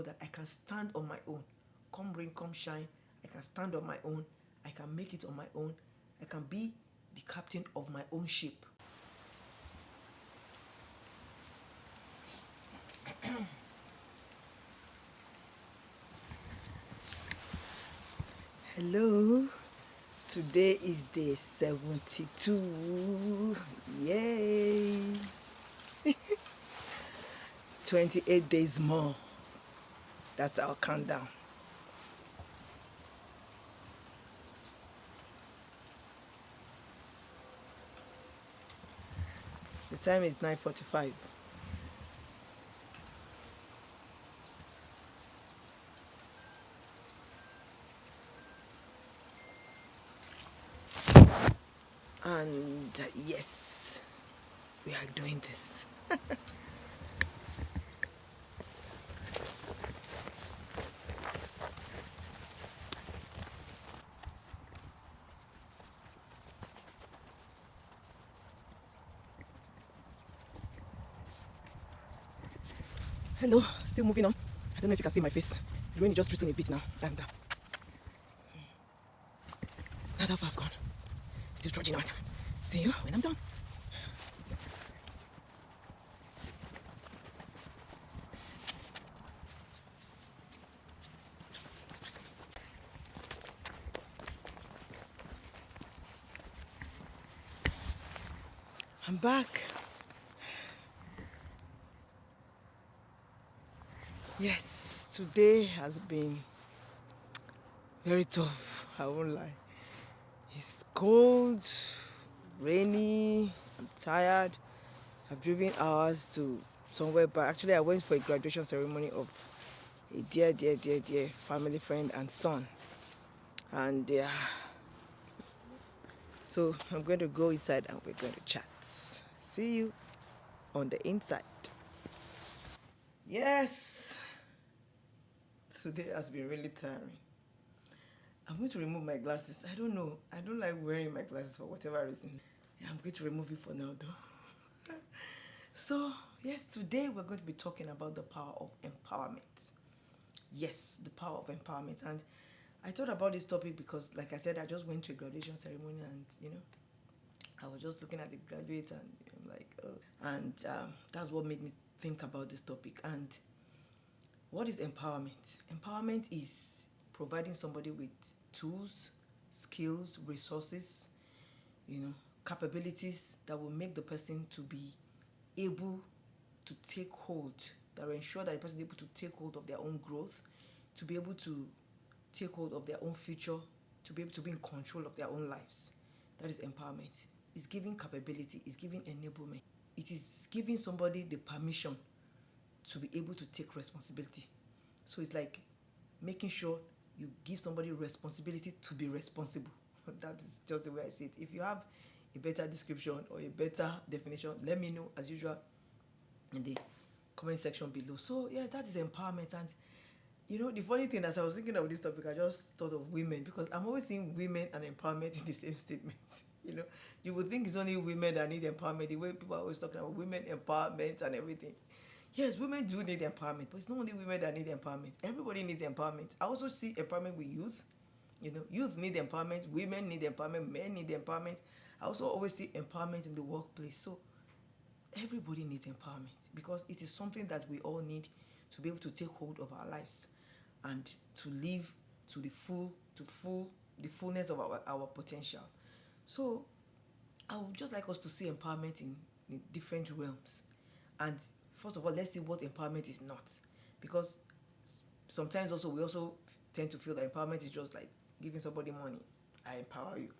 know that I can stand on my own. Come rain, come shine, I can stand on my own. I can make it on my own. I can be the captain of my own ship. Hello. Today is day 72. Yay. 28 days more. That's our countdown. The time is 9:45. And yes, we are doing this. Hello, still moving on. I don't know if you can see my face. The rain is just drizzling a bit now. And that's how far I've gone. Still trudging on. See you when I'm done. I'm back. Yes, today has been very tough, I won't lie. It's cold, rainy, I'm tired. I've driven hours to somewhere, but actually I went for a graduation ceremony of a dear family friend and son. And so I'm going to go inside and we're going to chat. See you on the inside. Yes, today has been really tiring. I'm going to remove my glasses. I don't know. I don't like wearing my glasses for whatever reason. Yeah, I'm going to remove it for now though. So, yes, today we're going to be talking about the power of empowerment. Yes, the power of empowerment. And I thought about this topic because, like I said, I just went to a graduation ceremony and, I was just looking at the graduates and I'm like, oh. And that's what made me think about this topic. And what is empowerment? Empowerment is providing somebody with tools, skills, resources, capabilities that will make the person to be able to take hold, that will ensure that the person is able to take hold of their own growth, to be able to take hold of their own future, to be able to be in control of their own lives. That is empowerment. It's giving capability, it's giving enablement. It is giving somebody the permission to be able to take responsibility. So it's like making sure you give somebody responsibility to be responsible. That is just the way I see it. If you have a better description or a better definition, let me know as usual in the comment section below. So yeah, that is empowerment. And the funny thing, as I was thinking of this topic, I just thought of women, because I'm always seeing women and empowerment in the same statement. You would think it's only women that need empowerment, the way people are always talking about women empowerment and everything. Yes, women do need empowerment, but it's not only women that need empowerment. Everybody needs empowerment. I also see empowerment with youth. Youth need empowerment, women need empowerment, men need empowerment. I also always see empowerment in the workplace. So everybody needs empowerment because it is something that we all need to be able to take hold of our lives and to live to the fullness of our potential. So I would just like us to see empowerment in different realms. And first of all, let's see what empowerment is not. Because sometimes also we also tend to feel that empowerment is just like giving somebody money. I empower you.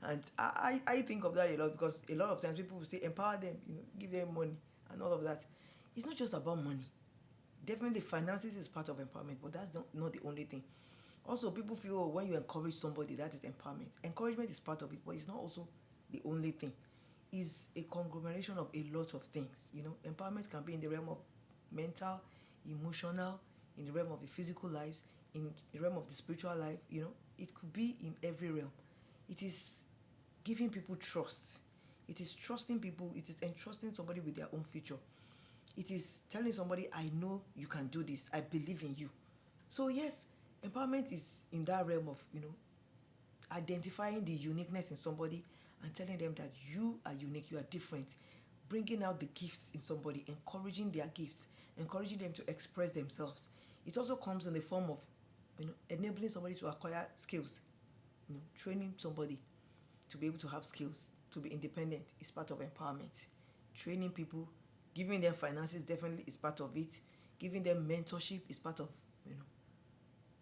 And I think of that a lot, because a lot of times people will say empower them, give them money and all of that. It's not just about money. Definitely finances is part of empowerment, but that's not the only thing. Also, people feel when you encourage somebody, that is empowerment. Encouragement is part of it, but it's not also the only thing. It's a conglomeration of a lot of things. Empowerment can be in the realm of mental, emotional, in the realm of the physical lives, in the realm of the spiritual life. It could be in every realm. It is giving people trust. It is trusting people. It is entrusting somebody with their own future. It is telling somebody, I know you can do this, I believe in you. So yes, empowerment is in that realm of, identifying the uniqueness in somebody and telling them that you are unique, you are different, bringing out the gifts in somebody, encouraging their gifts, encouraging them to express themselves. It also comes in the form of, enabling somebody to acquire skills, training somebody to be able to have skills, to be independent is part of empowerment. Training people, giving them finances definitely is part of it. Giving them mentorship is part of,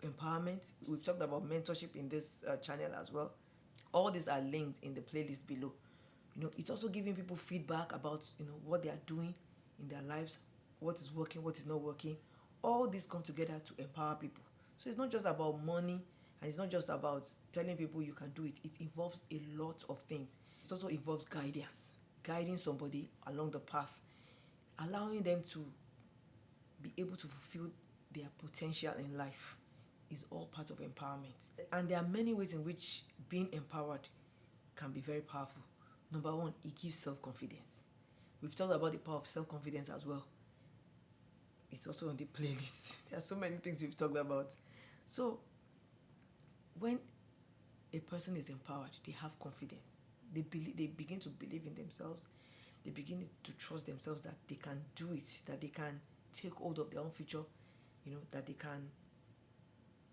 empowerment. We've talked about mentorship in this channel as well. All these are linked in the playlist below. It's also giving people feedback about, what they are doing in their lives, what is working, what is not working. All these come together to empower people. So it's not just about money, and it's not just about telling people you can do it. It involves a lot of things. It also involves guidance, guiding somebody along the path, allowing them to be able to fulfill their potential in life is all part of empowerment. And there are many ways in which being empowered can be very powerful. Number one, it gives self-confidence. We've talked about the power of self-confidence as well. It's also on the playlist. There are so many things we've talked about. So when a person is empowered, they have confidence. They begin to believe in themselves. They begin to trust themselves that they can do it, that they can take hold of their own future, that they can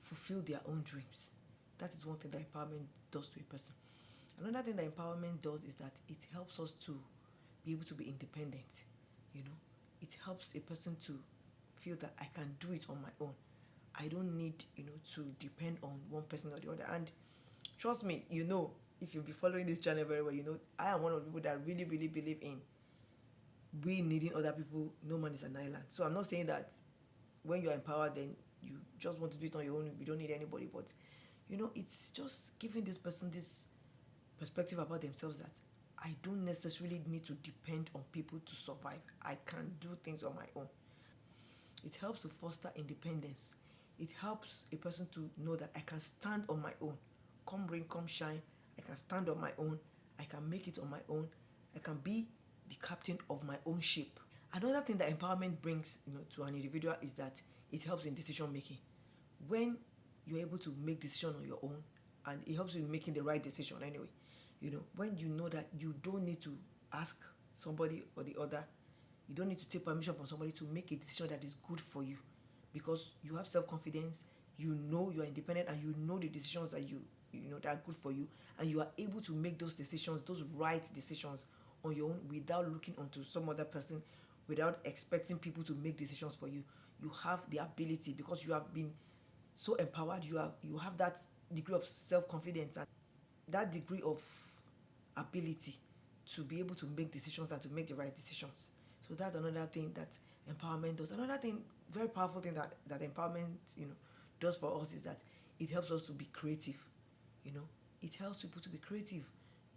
fulfill their own dreams. That is one thing that empowerment does to a person. Another thing that empowerment does is that it helps us to be able to be independent. It helps a person to feel that I can do it on my own. I don't need, to depend on one person or the other. And trust me, if you'll be following this channel very well, I am one of the people that really, really believe in we needing other people. No man is an island. So I'm not saying that when you're empowered, then you just want to do it on your own. You don't need anybody. But, it's just giving this person this perspective about themselves that I don't necessarily need to depend on people to survive. I can do things on my own. It helps to foster independence. It helps a person to know that I can stand on my own. Come rain, come shine, I can stand on my own. I can make it on my own. I can be the captain of my own ship. Another thing that empowerment brings, to an individual is that it helps in decision making. When you're able to make decision on your own, and it helps you in making the right decision anyway. When you know that you don't need to ask somebody or the other, you don't need to take permission from somebody to make a decision that is good for you, because you have self-confidence, you are independent, and you know the decisions that that are good for you, and you are able to make those decisions, those right decisions on your own without looking onto some other person, without expecting people to make decisions for you. You have the ability, because you have been so empowered, you have that degree of self-confidence and that degree of ability to be able to make decisions and to make the right decisions. So that's another thing that empowerment does. Another thing, very powerful thing that empowerment, does for us is that it helps us to be creative. It helps people to be creative.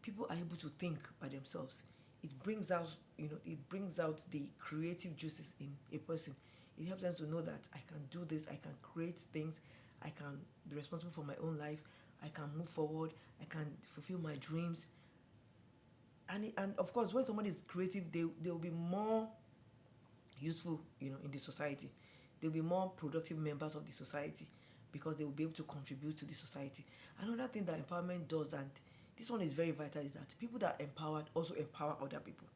People are able to think by themselves. It brings out, the creative juices in a person. It helps them to know that I can do this, I can create things, I can be responsible for my own life, I can move forward, I can fulfill my dreams. And of course, when somebody is creative, they will be more useful, in the society. They'll be more productive members of the society, because they will be able to contribute to the society. Another thing that empowerment does, and this one is very vital, is that people that are empowered also empower other people.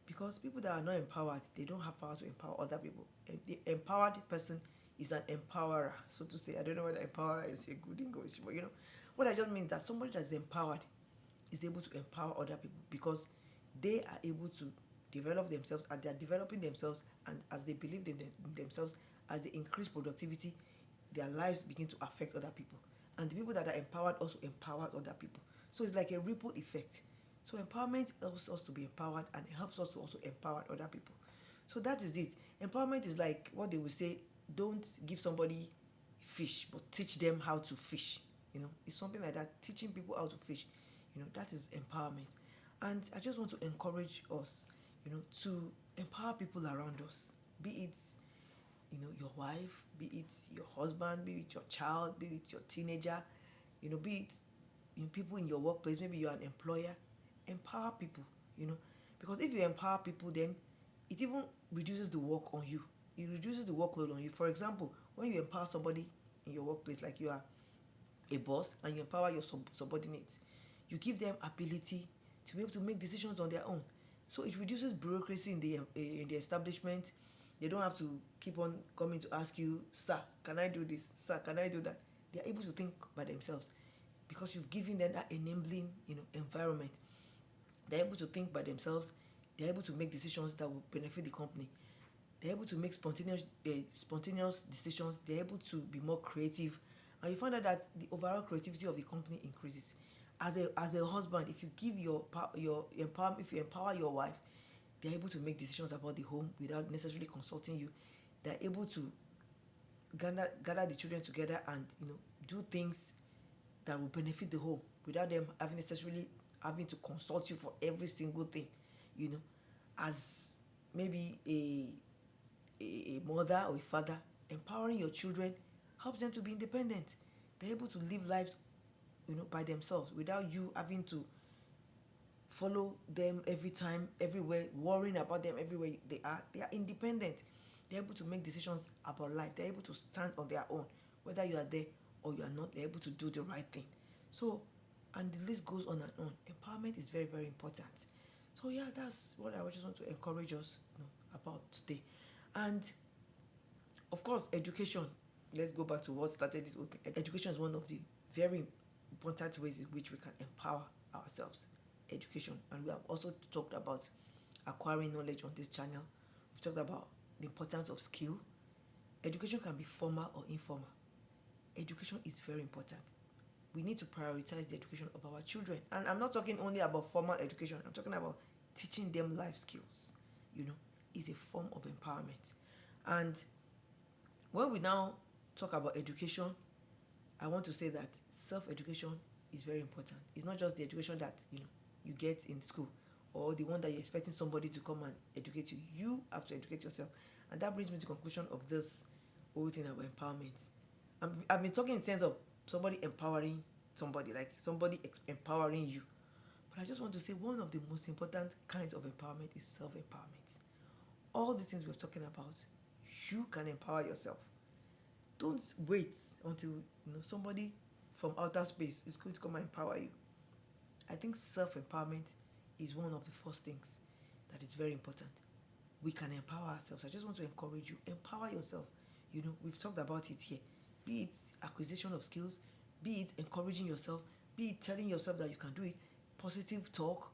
Because people that are not empowered, they don't have power to empower other people. And the empowered person is an empowerer, so to say. I don't know whether empowerer is a good English, but what I just mean is that somebody that's empowered is able to empower other people, because they are able to develop themselves, and they are developing themselves, and as they believe in themselves, as they increase productivity, their lives begin to affect other people. And the people that are empowered also empower other people. So it's like a ripple effect. So empowerment helps us to be empowered, and it helps us to also empower other people. So that is it. Empowerment is like what they will say, don't give somebody fish, but teach them how to fish. It's something like that, teaching people how to fish. That is empowerment. And I just want to encourage us, to empower people around us, be it your wife, be it your husband, be it your child, be it your teenager, be it people in your workplace. Maybe you're an employer. Empower people, because if you empower people, then it even reduces the work on you. It reduces the workload on you. For example, when you empower somebody in your workplace, like you are a boss and you empower your subordinates, you give them ability to be able to make decisions on their own. So it reduces bureaucracy in the establishment. They don't have to keep on coming to ask you, sir, can I do this? Sir, can I do that? They are able to think by themselves because you've given them that enabling, environment. They're able to think by themselves. They're able to make decisions that will benefit the company. They're able to make spontaneous decisions. They're able to be more creative, and you find out that the overall creativity of the company increases. As a husband, if you give if you empower your wife, they're able to make decisions about the home without necessarily consulting you. They're able to gather the children together and do things that will benefit the home without them having to consult you for every single thing. As maybe a mother or a father, empowering your children helps them to be independent. They're able to live lives by themselves without you having to follow them every time, everywhere, worrying about them everywhere they are. They are independent. They're able to make decisions about life. They're able to stand on their own. Whether you are there or you are not, they're able to do the right thing. So, and the list goes on and on. Empowerment is very, very important. So yeah, that's what I just want to encourage us about today. And of course, education. Let's go back to what started this whole thing. Education is one of the very important ways in which we can empower ourselves. Education. And we have also talked about acquiring knowledge on this channel. We've talked about the importance of skill. Education can be formal or informal. Education is very important. We need to prioritize the education of our children. And I'm not talking only about formal education. I'm talking about teaching them life skills. Is a form of empowerment. And when we now talk about education, I want to say that self-education is very important. It's not just the education that you get in school or the one that you're expecting somebody to come and educate you. You have to educate yourself. And that brings me to the conclusion of this whole thing about empowerment. I've been talking in terms of somebody empowering somebody, like somebody empowering you. But I just want to say one of the most important kinds of empowerment is self-empowerment. All the things we're talking about, you can empower yourself. Don't wait until somebody from outer space is going to come and empower you. I think self-empowerment is one of the first things that is very important. We can empower ourselves. I just want to encourage you, empower yourself. We've talked about it here. Be it acquisition of skills, be it encouraging yourself, be it telling yourself that you can do it, positive talk,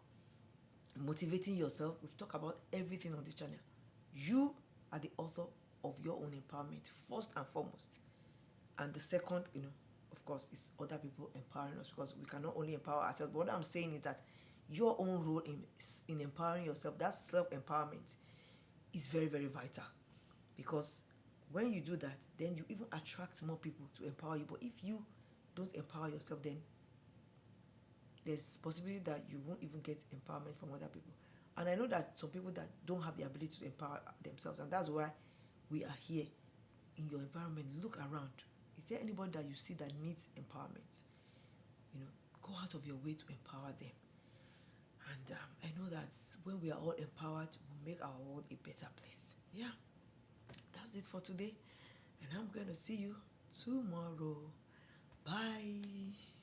motivating yourself. We've talked about everything on this channel. You are the author of your own empowerment, first and foremost. And the second, of course, is other people empowering us, because we cannot only empower ourselves. But what I'm saying is that your own role in empowering yourself, that self-empowerment, is very, very vital. Because when you do that, then you even attract more people to empower you. But if you don't empower yourself, then there's possibility that you won't even get empowerment from other people. And I know that some people that don't have the ability to empower themselves, and that's why we are here. In your environment, look around. Is there anybody that you see that needs empowerment? Go out of your way to empower them. And I know that when we are all empowered, we'll make our world a better place. Yeah, that's it for today. And I'm going to see you tomorrow. Bye.